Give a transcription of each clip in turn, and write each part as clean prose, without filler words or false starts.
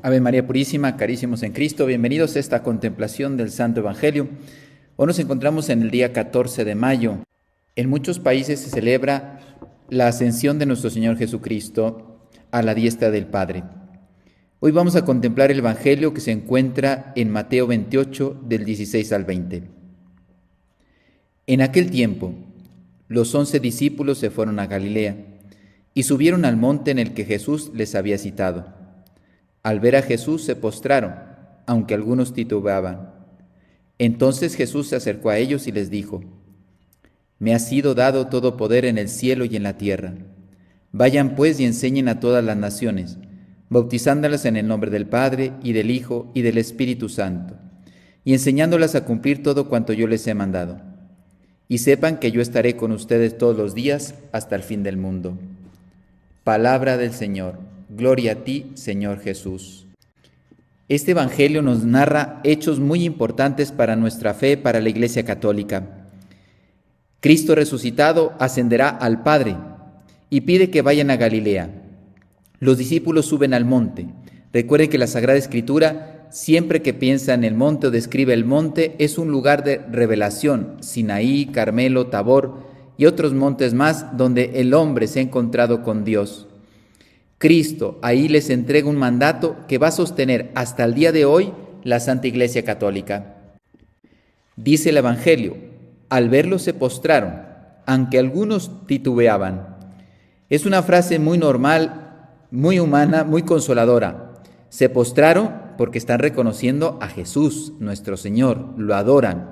Ave María Purísima, carísimos en Cristo, bienvenidos a esta contemplación del Santo Evangelio. Hoy nos encontramos en el día 14 de mayo. En muchos países se celebra la ascensión de nuestro Señor Jesucristo a la diestra del Padre. Hoy vamos a contemplar el Evangelio que se encuentra en Mateo 28, del 16 al 20. En aquel tiempo, los 11 discípulos se fueron a Galilea y subieron al monte en el que Jesús les había citado. Al ver a Jesús se postraron, aunque algunos titubeaban. Entonces Jesús se acercó a ellos y les dijo: Me ha sido dado todo poder en el cielo y en la tierra. Vayan pues y enseñen a todas las naciones, bautizándolas en el nombre del Padre y del Hijo y del Espíritu Santo, y enseñándolas a cumplir todo cuanto yo les he mandado. Y sepan que yo estaré con ustedes todos los días hasta el fin del mundo. Palabra del Señor. Gloria a ti, Señor Jesús. Este Evangelio nos narra hechos muy importantes para nuestra fe, para la Iglesia Católica. Cristo resucitado ascenderá al Padre y pide que vayan a Galilea. Los discípulos suben al monte. Recuerden que la Sagrada Escritura, siempre que piensa en el monte o describe el monte, es un lugar de revelación. Sinaí, Carmelo, Tabor y otros montes más donde el hombre se ha encontrado con Dios. Cristo ahí les entrega un mandato que va a sostener hasta el día de hoy la Santa Iglesia Católica. Dice el Evangelio: al verlo se postraron, aunque algunos titubeaban. Es una frase muy normal, muy humana, muy consoladora. Se postraron porque están reconociendo a Jesús, nuestro Señor, lo adoran.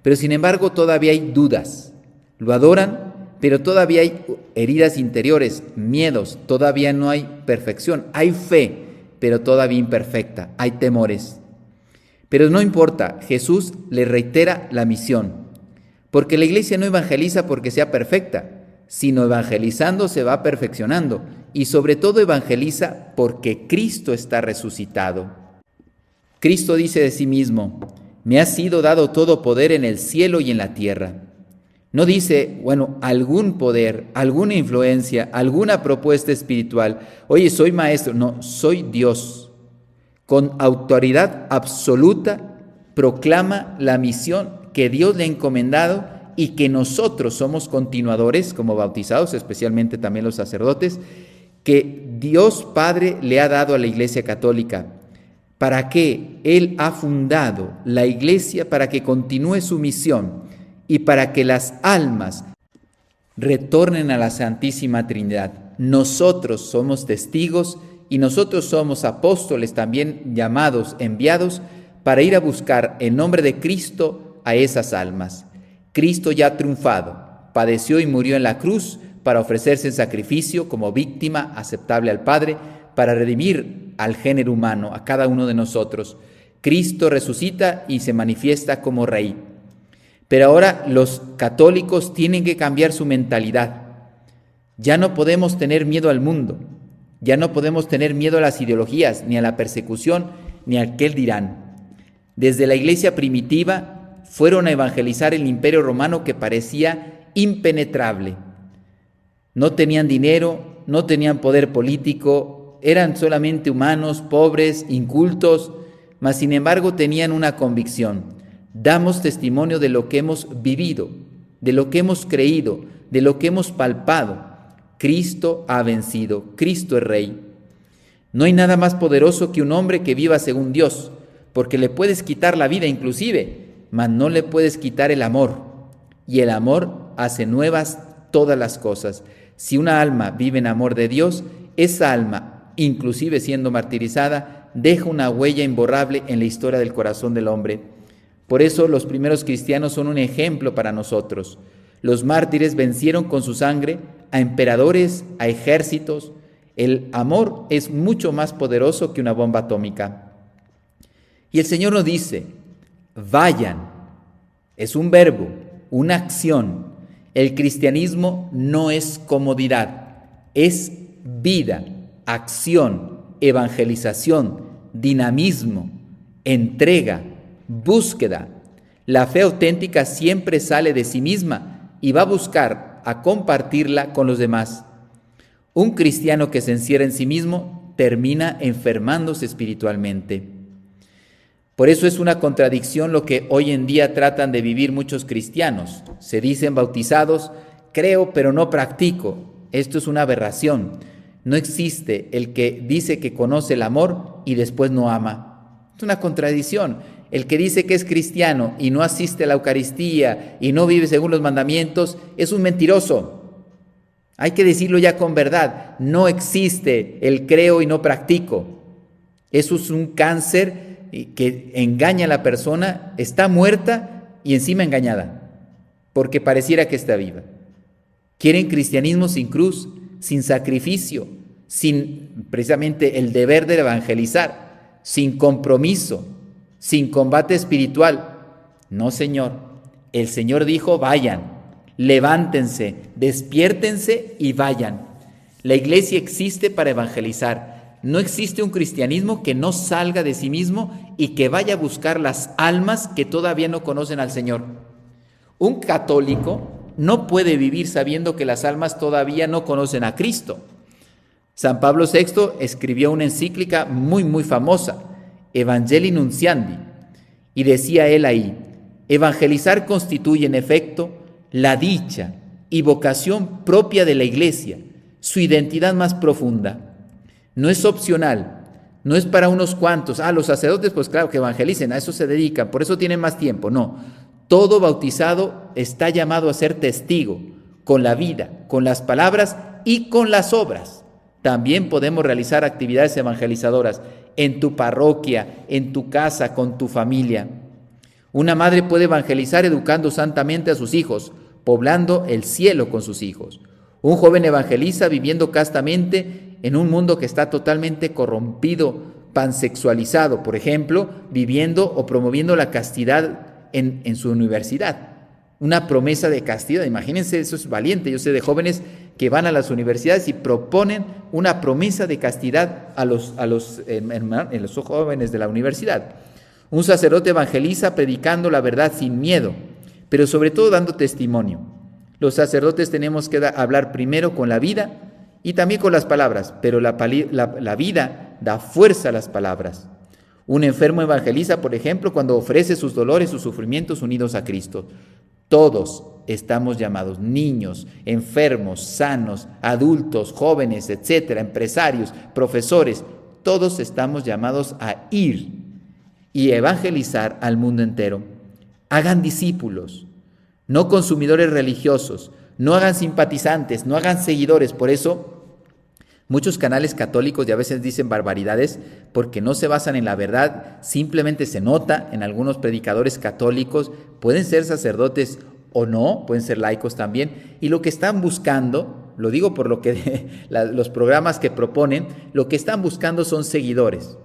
Pero sin embargo todavía hay dudas. Lo adoran, pero todavía hay heridas interiores, miedos, todavía no hay perfección. Hay fe, pero todavía imperfecta, hay temores. Pero no importa, Jesús le reitera la misión, porque la iglesia no evangeliza porque sea perfecta, sino evangelizando se va perfeccionando, y sobre todo evangeliza porque Cristo está resucitado. Cristo dice de sí mismo: me ha sido dado todo poder en el cielo y en la tierra. No dice, algún poder, alguna influencia, alguna propuesta espiritual. Oye, soy maestro. No, soy Dios. Con autoridad absoluta proclama la misión que Dios le ha encomendado y que nosotros somos continuadores como bautizados, especialmente también los sacerdotes, que Dios Padre le ha dado a la Iglesia Católica. ¿Para qué? Él ha fundado la Iglesia para que continúe su misión y para que las almas retornen a la Santísima Trinidad. Nosotros somos testigos y nosotros somos apóstoles también llamados, enviados, para ir a buscar en nombre de Cristo a esas almas. Cristo ya ha triunfado, padeció y murió en la cruz para ofrecerse en sacrificio como víctima aceptable al Padre, para redimir al género humano, a cada uno de nosotros. Cristo resucita y se manifiesta como Rey. Pero ahora los católicos tienen que cambiar su mentalidad. Ya no podemos tener miedo al mundo, ya no podemos tener miedo a las ideologías, ni a la persecución, ni al que dirán. Desde la iglesia primitiva fueron a evangelizar el imperio romano que parecía impenetrable. No tenían dinero, no tenían poder político, eran solamente humanos, pobres, incultos, mas sin embargo tenían una convicción. Damos testimonio de lo que hemos vivido, de lo que hemos creído, de lo que hemos palpado. Cristo ha vencido, Cristo es Rey. No hay nada más poderoso que un hombre que viva según Dios, porque le puedes quitar la vida inclusive, mas no le puedes quitar el amor. Y el amor hace nuevas todas las cosas. Si una alma vive en amor de Dios, esa alma, inclusive siendo martirizada, deja una huella imborrable en la historia del corazón del hombre. Por eso los primeros cristianos son un ejemplo para nosotros. Los mártires vencieron con su sangre a emperadores, a ejércitos. El amor es mucho más poderoso que una bomba atómica. Y el Señor nos dice: vayan. Es un verbo, una acción. El cristianismo no es comodidad, es vida, acción, evangelización, dinamismo, entrega, búsqueda. La fe auténtica siempre sale de sí misma y va a buscar a compartirla con los demás. Un cristiano que se encierra en sí mismo termina enfermándose espiritualmente. Por eso es una contradicción lo que hoy en día tratan de vivir muchos cristianos. Se dicen bautizados, creo pero no practico. Esto es una aberración. No existe el que dice que conoce el amor y después no ama. Es una contradicción. El que dice que es cristiano y no asiste a la Eucaristía y no vive según los mandamientos es un mentiroso. Hay que decirlo ya con verdad. No existe el creo y no practico. Eso es un cáncer que engaña a la persona, está muerta y encima engañada, porque pareciera que está viva. Quieren cristianismo sin cruz, sin sacrificio, sin precisamente el deber de evangelizar, sin compromiso, sin combate espiritual. No, Señor. El Señor dijo, vayan, levántense, despiértense y vayan. La iglesia existe para evangelizar. No existe un cristianismo que no salga de sí mismo y que vaya a buscar las almas que todavía no conocen al Señor. Un católico no puede vivir sabiendo que las almas todavía no conocen a Cristo. San Pablo VI escribió una encíclica muy famosa, Evangelii Nunciandi, y decía él ahí, evangelizar constituye en efecto la dicha y vocación propia de la iglesia, su identidad más profunda. No es opcional, no es para unos cuantos. Los sacerdotes, pues claro que evangelicen, a eso se dedican, por eso tienen más tiempo. No, todo bautizado está llamado a ser testigo, con la vida, con las palabras y con las obras. También podemos realizar actividades evangelizadoras en tu parroquia, en tu casa, con tu familia. Una madre puede evangelizar educando santamente a sus hijos, poblando el cielo con sus hijos. Un joven evangeliza viviendo castamente en un mundo que está totalmente corrompido, pansexualizado, por ejemplo, viviendo o promoviendo la castidad en su universidad. Una promesa de castidad, imagínense, eso es valiente. Yo sé de jóvenes que van a las universidades y proponen una promesa de castidad a los jóvenes de la universidad. Un sacerdote evangeliza predicando la verdad sin miedo, pero sobre todo dando testimonio. Los sacerdotes tenemos que hablar primero con la vida y también con las palabras, pero la vida da fuerza a las palabras. Un enfermo evangeliza, por ejemplo, cuando ofrece sus dolores, sus sufrimientos unidos a Cristo. Todos estamos llamados, niños, enfermos, sanos, adultos, jóvenes, etcétera, empresarios, profesores, todos estamos llamados a ir y evangelizar al mundo entero. Hagan discípulos, no consumidores religiosos, no hagan simpatizantes, no hagan seguidores. Por eso muchos canales católicos y a veces dicen barbaridades porque no se basan en la verdad, simplemente se nota en algunos predicadores católicos, pueden ser sacerdotes o no, pueden ser laicos también, y lo que están buscando, lo digo por lo que los programas que proponen, lo que están buscando son seguidores.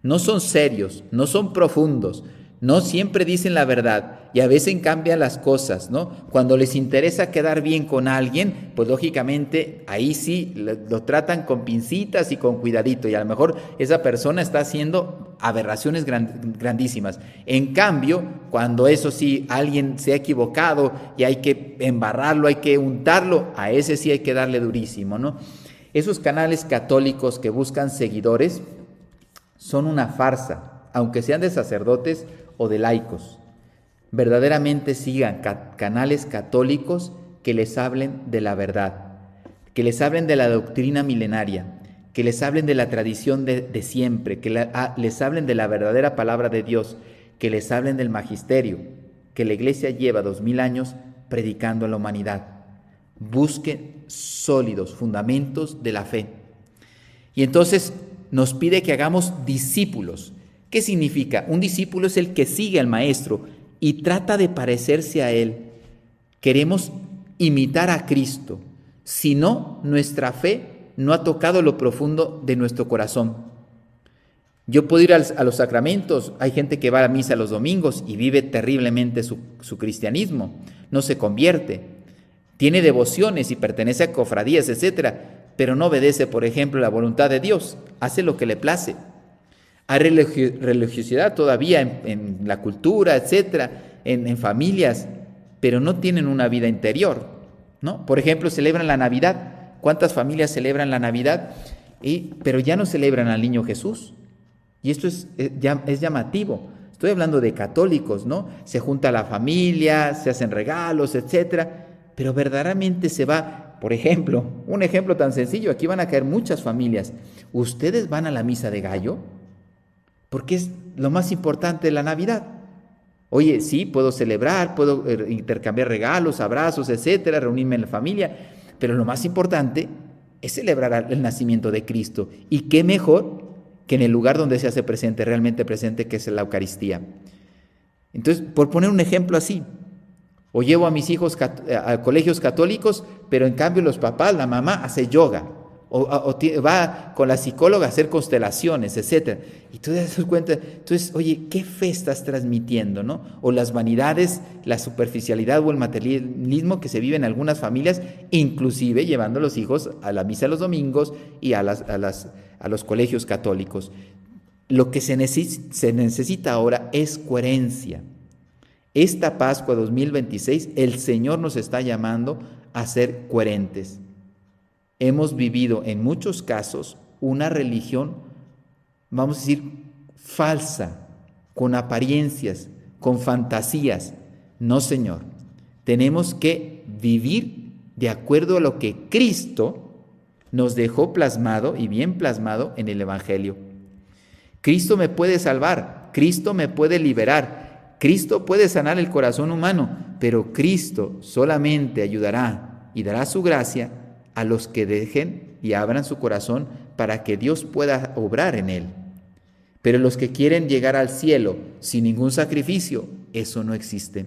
No son serios, no son profundos, no siempre dicen la verdad y a veces cambian las cosas, ¿no? Cuando les interesa quedar bien con alguien, pues lógicamente ahí sí lo tratan con pincitas y con cuidadito y a lo mejor esa persona está haciendo aberraciones grandísimas. En cambio, cuando eso sí, alguien se ha equivocado y hay que embarrarlo, hay que untarlo, a ese sí hay que darle durísimo, ¿no? Esos canales católicos que buscan seguidores son una farsa, aunque sean de sacerdotes o de laicos. Verdaderamente sigan canales católicos que les hablen de la verdad, que les hablen de la doctrina milenaria, que les hablen de la tradición de siempre, que les hablen de la verdadera palabra de Dios, que les hablen del magisterio, que la Iglesia lleva 2000 años predicando a la humanidad. Busquen sólidos fundamentos de la fe. Y entonces nos pide que hagamos discípulos. ¿Qué significa? Un discípulo es el que sigue al maestro y trata de parecerse a él. Queremos imitar a Cristo. Si no, nuestra fe no ha tocado lo profundo de nuestro corazón. Yo puedo ir a los sacramentos. Hay gente que va a la misa los domingos y vive terriblemente su cristianismo. No se convierte. Tiene devociones y pertenece a cofradías, etcétera, pero no obedece, por ejemplo, la voluntad de Dios. Hace lo que le place. Hay religiosidad todavía en la cultura, etcétera, en familias, pero no tienen una vida interior, ¿no? Por ejemplo, celebran la Navidad. ¿Cuántas familias celebran la Navidad? pero ya no celebran al niño Jesús. Y esto es llamativo. Estoy hablando de católicos, ¿no? Se junta la familia, se hacen regalos, etcétera, pero verdaderamente se va, por ejemplo, un ejemplo tan sencillo, aquí van a caer muchas familias. ¿Ustedes van a la misa de gallo? Porque es lo más importante de la Navidad. Oye, sí, puedo celebrar, puedo intercambiar regalos, abrazos, etcétera, reunirme en la familia, pero lo más importante es celebrar el nacimiento de Cristo. ¿Y qué mejor que en el lugar donde se hace presente, realmente presente, que es la Eucaristía? Entonces, por poner un ejemplo así, o llevo a mis hijos a colegios católicos, pero en cambio los papás, la mamá hace yoga, o va con la psicóloga a hacer constelaciones, etcétera. Y tú te das cuenta, entonces, oye, ¿qué fe estás transmitiendo, no? O las vanidades, la superficialidad o el materialismo que se vive en algunas familias, inclusive llevando a los hijos a la misa los domingos y a los colegios católicos. Lo que se necesita ahora es coherencia. Esta Pascua 2026, el Señor nos está llamando a ser coherentes. Hemos vivido en muchos casos una religión, vamos a decir, falsa, con apariencias, con fantasías. No, Señor, tenemos que vivir de acuerdo a lo que Cristo nos dejó plasmado y bien plasmado en el Evangelio. Cristo me puede salvar, Cristo me puede liberar, Cristo puede sanar el corazón humano, pero Cristo solamente ayudará y dará su gracia a los que dejen y abran su corazón para que Dios pueda obrar en él. Pero los que quieren llegar al cielo sin ningún sacrificio, eso no existe.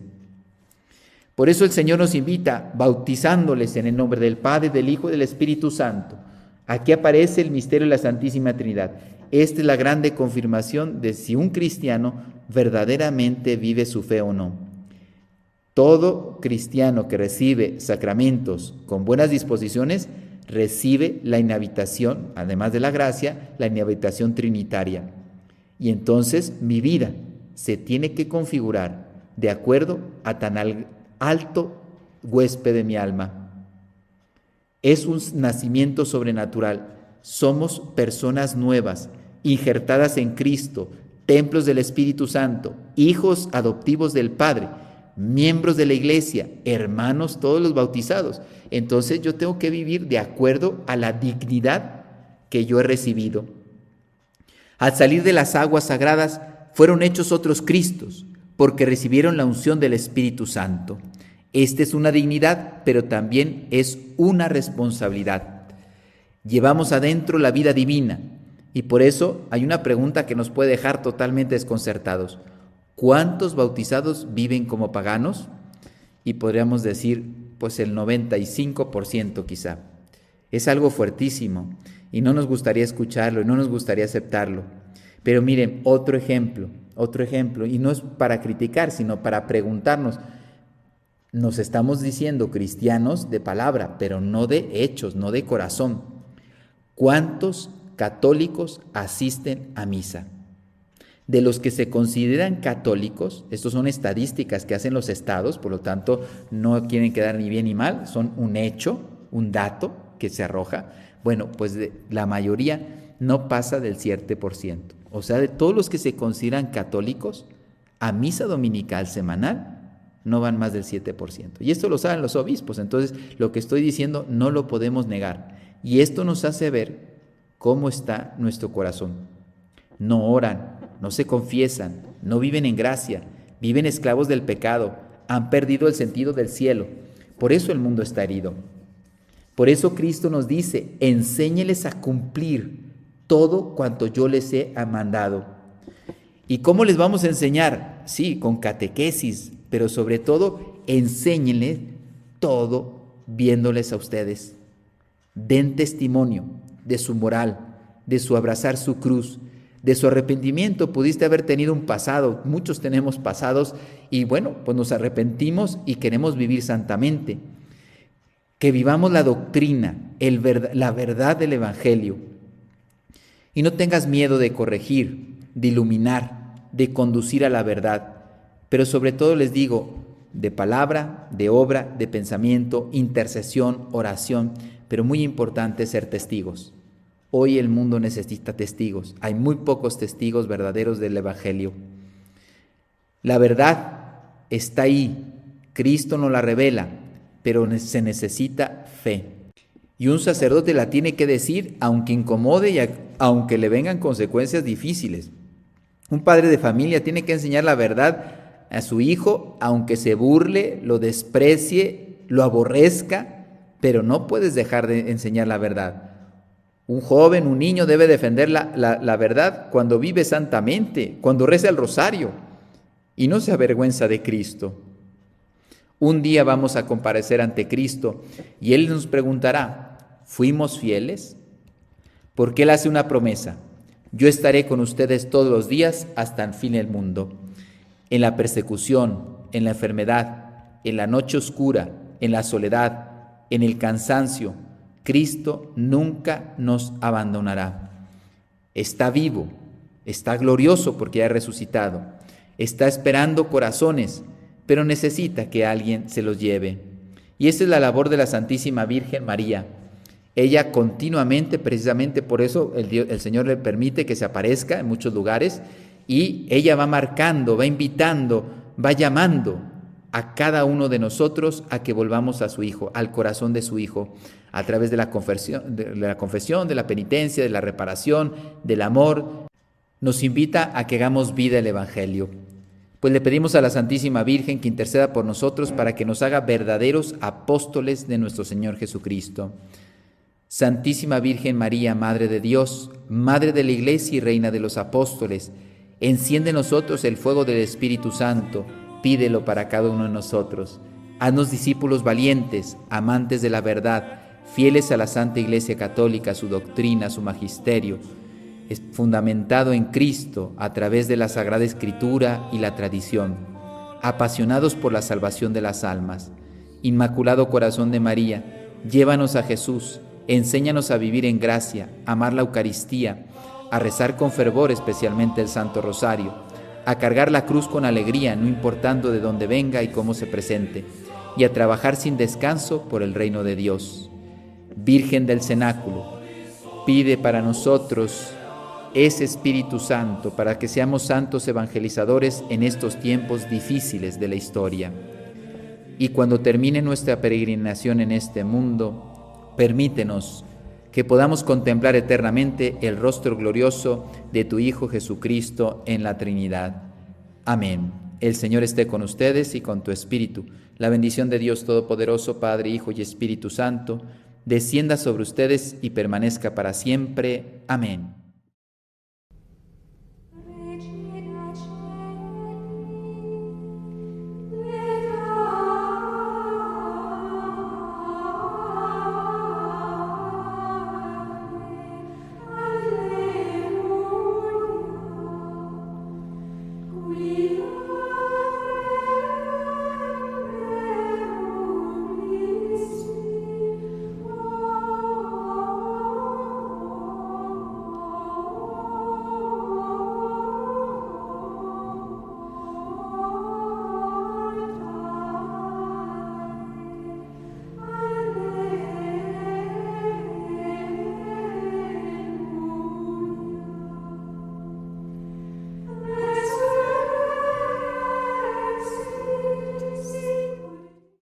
Por eso el Señor nos invita, bautizándoles en el nombre del Padre, del Hijo y del Espíritu Santo. Aquí aparece el misterio de la Santísima Trinidad. Esta es la grande confirmación de si un cristiano verdaderamente vive su fe o no. Todo cristiano que recibe sacramentos con buenas disposiciones, recibe la inhabitación, además de la gracia, la inhabitación trinitaria. Y entonces mi vida se tiene que configurar de acuerdo a tan alto huésped de mi alma. Es un nacimiento sobrenatural. Somos personas nuevas, injertadas en Cristo, templos del Espíritu Santo, hijos adoptivos del Padre, miembros de la iglesia, hermanos todos los bautizados. Entonces yo tengo que vivir de acuerdo a la dignidad que yo he recibido. Al salir de las aguas sagradas fueron hechos otros Cristos, porque recibieron la unción del Espíritu Santo. Esta es una dignidad, pero también es una responsabilidad. Llevamos adentro la vida divina, y por eso hay una pregunta que nos puede dejar totalmente desconcertados. ¿Cuántos bautizados viven como paganos? Y podríamos decir, pues el 95% quizá. Es algo fuertísimo y no nos gustaría escucharlo y no nos gustaría aceptarlo. Pero miren, otro ejemplo, y no es para criticar, sino para preguntarnos. Nos estamos diciendo cristianos de palabra, pero no de hechos, no de corazón. ¿Cuántos católicos asisten a misa? De los que se consideran católicos, estos son estadísticas que hacen los estados, por lo tanto no quieren quedar ni bien ni mal, son un hecho, un dato que se arroja. Bueno, pues la mayoría no pasa del 7%. O sea, de todos los que se consideran católicos, a misa dominical semanal no van más del 7%. Y esto lo saben los obispos, entonces lo que estoy diciendo no lo podemos negar. Y esto nos hace ver cómo está nuestro corazón. No oran, no se confiesan, no viven en gracia, viven esclavos del pecado, han perdido el sentido del cielo. Por eso el mundo está herido. Por eso Cristo nos dice, enséñeles a cumplir todo cuanto yo les he mandado. ¿Y cómo les vamos a enseñar? Sí, con catequesis, pero sobre todo, enséñenles todo viéndoles a ustedes. Den testimonio de su moral, de su abrazar su cruz, de su arrepentimiento. Pudiste haber tenido un pasado, muchos tenemos pasados y bueno, pues nos arrepentimos y queremos vivir santamente. Que vivamos la doctrina, la verdad del Evangelio. Y no tengas miedo de corregir, de iluminar, de conducir a la verdad. Pero sobre todo les digo, de palabra, de obra, de pensamiento, intercesión, oración, pero muy importante ser testigos. Hoy el mundo necesita testigos. Hay muy pocos testigos verdaderos del Evangelio. La verdad está ahí. Cristo nos la revela, pero se necesita fe. Y un sacerdote la tiene que decir aunque incomode y aunque le vengan consecuencias difíciles. Un padre de familia tiene que enseñar la verdad a su hijo, aunque se burle, lo desprecie, lo aborrezca, pero no puedes dejar de enseñar la verdad. Un joven, un niño debe defender la verdad cuando vive santamente, cuando reza el rosario y no se avergüenza de Cristo. Un día vamos a comparecer ante Cristo y Él nos preguntará, ¿fuimos fieles? Porque Él hace una promesa: yo estaré con ustedes todos los días hasta el fin del mundo. En la persecución, en la enfermedad, en la noche oscura, en la soledad, en el cansancio, Cristo nunca nos abandonará. Está vivo, está glorioso porque ya ha resucitado, está esperando corazones, pero necesita que alguien se los lleve. Y esa es la labor de la Santísima Virgen María. Ella continuamente, precisamente por eso el Señor le permite que se aparezca en muchos lugares, y ella va marcando, va invitando, va llamando a cada uno de nosotros a que volvamos a su Hijo, al corazón de su Hijo, a través de la confesión, de la penitencia, de la reparación, del amor. Nos invita a que hagamos vida el Evangelio. Pues le pedimos a la Santísima Virgen que interceda por nosotros para que nos haga verdaderos apóstoles de nuestro Señor Jesucristo. Santísima Virgen María, Madre de Dios, Madre de la Iglesia y Reina de los Apóstoles, enciende en nosotros el fuego del Espíritu Santo, pídelo para cada uno de nosotros. Haznos discípulos valientes, amantes de la verdad, fieles a la Santa Iglesia Católica, a su doctrina, a su magisterio, fundamentado en Cristo a través de la Sagrada Escritura y la tradición, apasionados por la salvación de las almas. Inmaculado Corazón de María, llévanos a Jesús, enséñanos a vivir en gracia, a amar la Eucaristía, a rezar con fervor especialmente el Santo Rosario, a cargar la cruz con alegría, no importando de dónde venga y cómo se presente, y a trabajar sin descanso por el reino de Dios. Virgen del Cenáculo, pide para nosotros ese Espíritu Santo para que seamos santos evangelizadores en estos tiempos difíciles de la historia. Y cuando termine nuestra peregrinación en este mundo, permítenos que podamos contemplar eternamente el rostro glorioso de tu Hijo Jesucristo en la Trinidad. Amén. El Señor esté con ustedes y con tu espíritu. La bendición de Dios Todopoderoso, Padre, Hijo y Espíritu Santo, descienda sobre ustedes y permanezca para siempre. Amén.